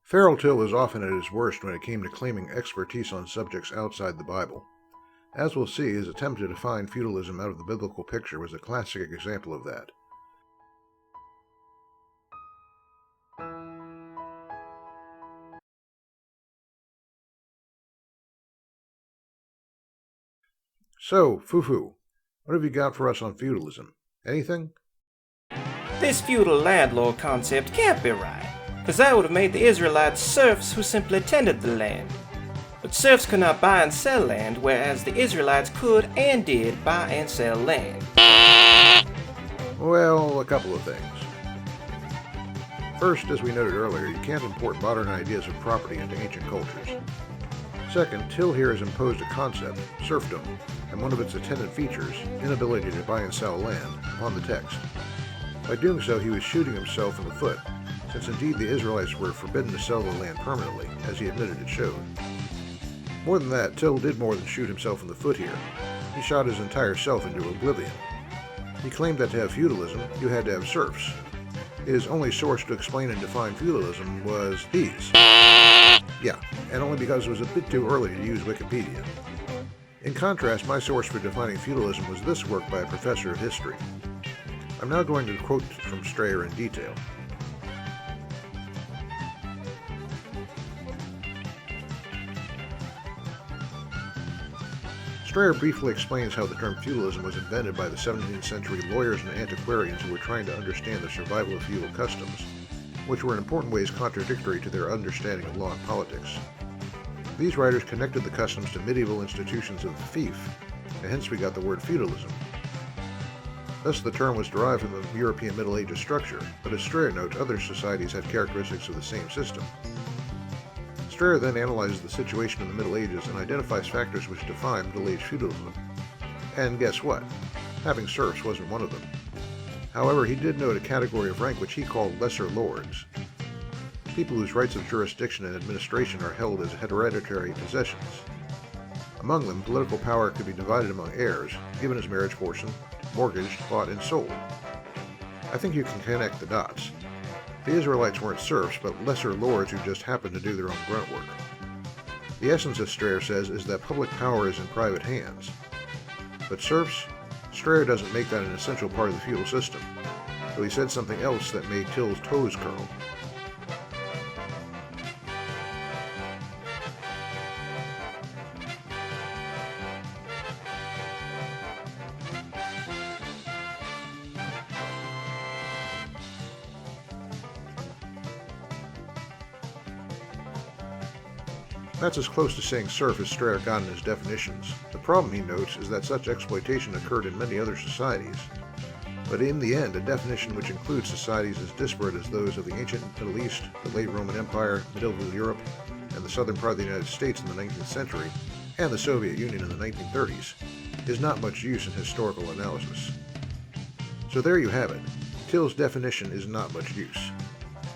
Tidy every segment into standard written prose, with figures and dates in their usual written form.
Feral Till was often at his worst when it came to claiming expertise on subjects outside the Bible. As we'll see, his attempt to define feudalism out of the biblical picture was a classic example of that. So, Fufu, what have you got for us on feudalism? Anything? This feudal landlord concept can't be right, because that would have made the Israelites serfs who simply tended the land. But serfs could not buy and sell land, whereas the Israelites could and did buy and sell land. Well, a couple of things. First, as we noted earlier, you can't import modern ideas of property into ancient cultures. Second, Till here has imposed a concept, serfdom, and one of its attendant features, inability to buy and sell land, upon the text. By doing so, he was shooting himself in the foot, since indeed the Israelites were forbidden to sell the land permanently, as he admitted it showed. More than that, Till did more than shoot himself in the foot here. He shot his entire self into oblivion. He claimed that to have feudalism, you had to have serfs. His only source to explain and define feudalism was these. Yeah, and only because it was a bit too early to use Wikipedia. In contrast, my source for defining feudalism was this work by a professor of history. I'm now going to quote from Strayer in detail. Strayer briefly explains how the term feudalism was invented by the 17th century lawyers and antiquarians who were trying to understand the survival of feudal customs, which were in important ways contradictory to their understanding of law and politics. These writers connected the customs to medieval institutions of the fief, and hence we got the word feudalism. Thus the term was derived from the European Middle Ages structure, but as Strayer notes, other societies had characteristics of the same system. Strayer then analyzes the situation in the Middle Ages and identifies factors which define Middle Age feudalism. And guess what? Having serfs wasn't one of them. However, he did note a category of rank which he called lesser lords, people whose rights of jurisdiction and administration are held as hereditary possessions. Among them, political power could be divided among heirs, given as marriage portion, mortgaged, bought, and sold. I think you can connect the dots. The Israelites weren't serfs, but lesser lords who just happened to do their own grunt work. The essence, as Strayer says, is that public power is in private hands. But serfs? Strayer doesn't make that an essential part of the feudal system, though he said something else that made Till's toes curl. That's as close to saying serf as Strayer got in his definitions. The problem, he notes, is that such exploitation occurred in many other societies. But in the end, a definition which includes societies as disparate as those of the ancient Middle East, the late Roman Empire, medieval Europe, and the southern part of the United States in the 19th century, and the Soviet Union in the 1930s, is not much use in historical analysis. So there you have it. Till's definition is not much use.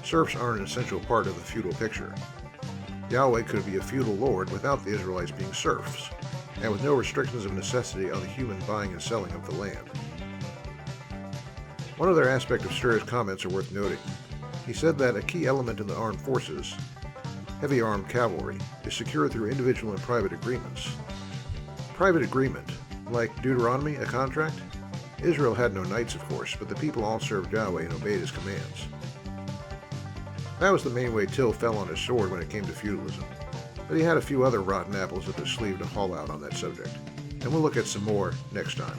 Serfs aren't an essential part of the feudal picture. Yahweh could be a feudal lord without the Israelites being serfs, and with no restrictions of necessity on the human buying and selling of the land. One other aspect of Strayer's comments are worth noting. He said that a key element in the armed forces, heavy armed cavalry, is secured through individual and private agreements. Private agreement, like Deuteronomy, a contract? Israel had no knights, of course, but the people all served Yahweh and obeyed his commands. That was the main way Till fell on his sword when it came to feudalism, but he had a few other rotten apples up his sleeve to haul out on that subject, and we'll look at some more next time.